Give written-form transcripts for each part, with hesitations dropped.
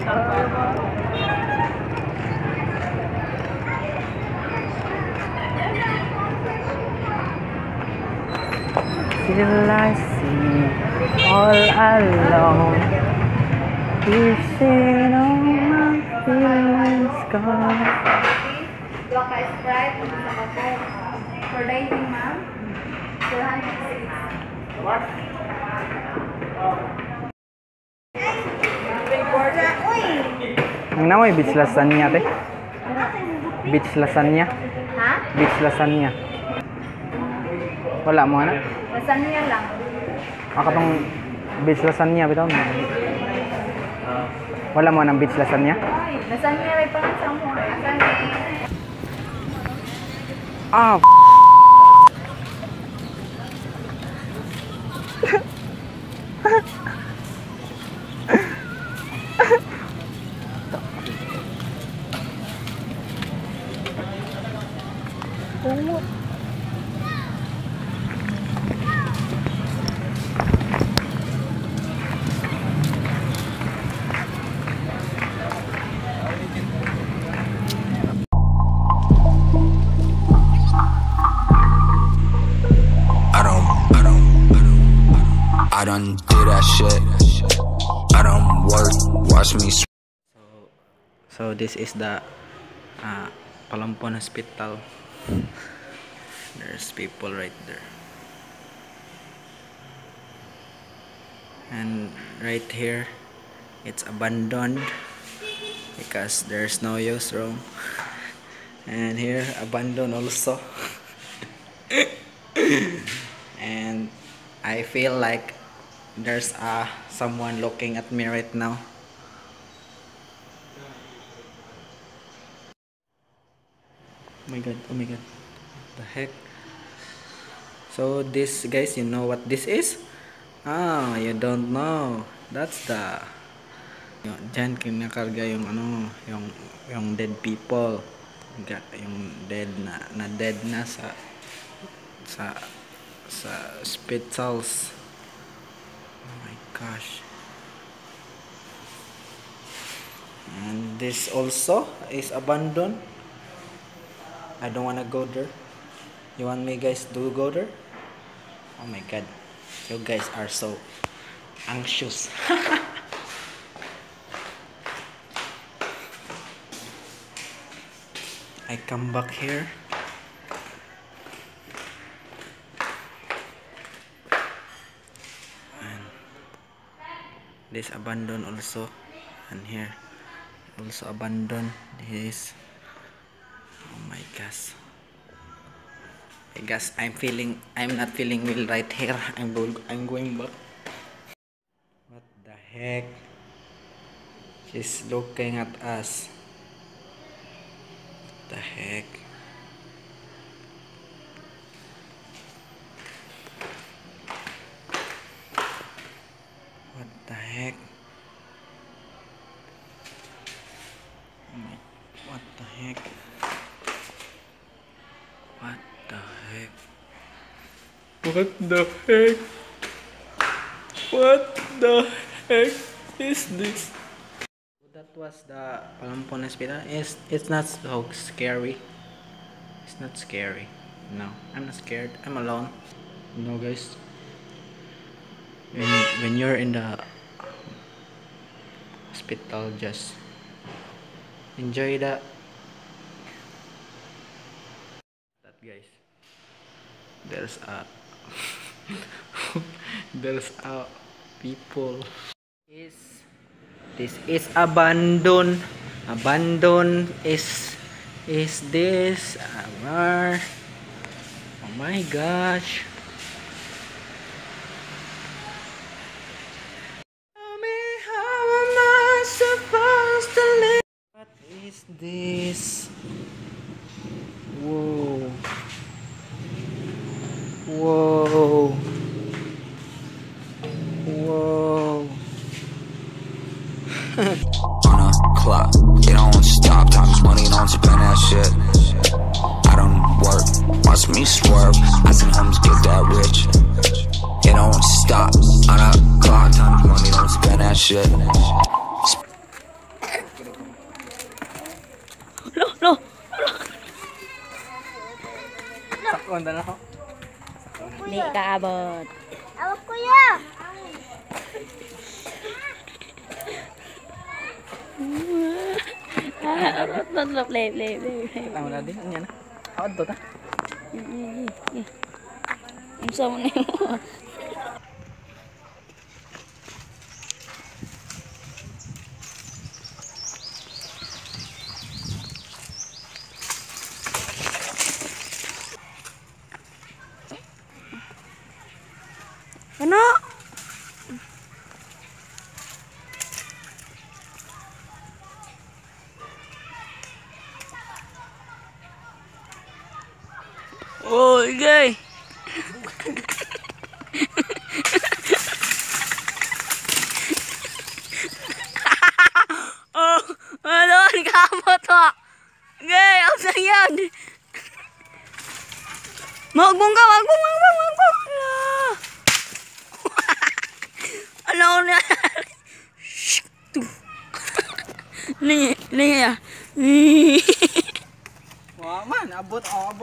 Till I see all alone, wishing all my feelings gone. Dua ka Sprite, sama Coke. For dating, ma'am, 406. What? Ang namoy beach lasagna te. Beach lasagna. Ha? Beach lasagna. Wala mo na? Lasagna lang. Ako tong beach lasagna bitaw. Wala mo nang beach lasagna? Lasagna may pangalan mo. Lasagna. Ah. I done did that shit. I done work, watch me. So this is the Palampon Hospital. There's people right there. And right here, it's abandoned because there's no use room. And here, abandoned also. And I feel like there's someone looking at me right now. Oh my god, oh my god. What the heck? So this, guys, you know what this is? Ah, you don't know. That's the dyan kinakarga yung ano, yung dead people. Yung dead na dead na sa hospitals. Oh my gosh. And this also is abandoned. I don't wanna go there. You want me guys to go there? Oh my god. You guys are so anxious. I come back here. This abandoned also, and here also abandoned. This, oh my gosh. I guess I'm not feeling well right here. I'm going back. What the heck? She's looking at us. What the heck? What the heck? Oh my, what the heck? What the heck? What the heck? What the heck is this? That was the Palampon Hospital. It's not so scary. It's not scary. No, I'm not scared. I'm alone. No, guys. When you're in the hospital, just enjoy that guys. There's a there's a people. This is abandoned. Abandoned is this. Oh my gosh. What is this? Whoa. Whoa. Whoa. On a clock, it don't stop. Time's money, don't spend that shit. I don't work, watch me swerve. I seen homes get that rich. It don't stop. On a clock, time's money, don't spend that shit. Wanda na ako. Hindi kaabot. Awak ko ya. Play. Tama na din. Ano yan? Awad to ta. Ang sama na yun. Ano? Oh, gay. Oh, ano ka mo to? Gay, ang sayang. Magbong ka, magbong. Ano na? Nih ya. Wah man, abot ko.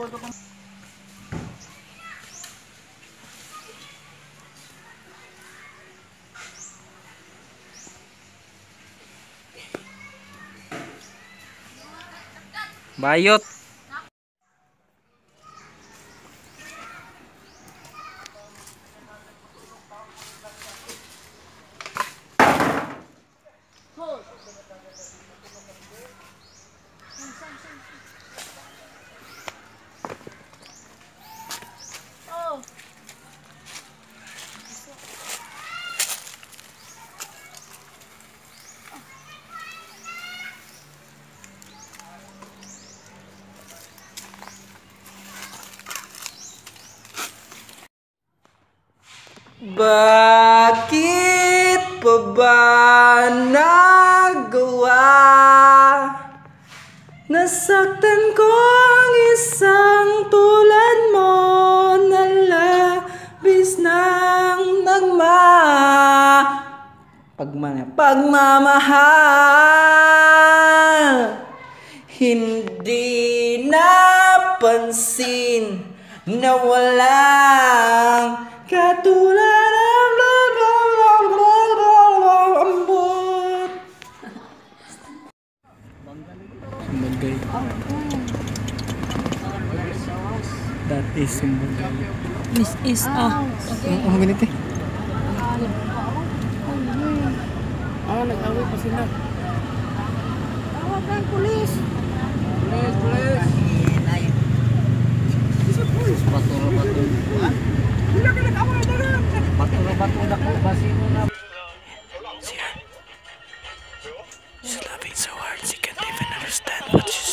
Bayot. Bakit pa ba nagawa? Nasaktan ko ang isang tulad mo na labis ng pagmamahal. Hindi napansin na walang katulad ng ambot. Sumbagay. That is Sumbagay. This is Ano ganito eh? Nag-away pa sila. Tawag ng pulis. Pulis. Baturo dako basi mo na. She's laughing so hard she can't even understand what she's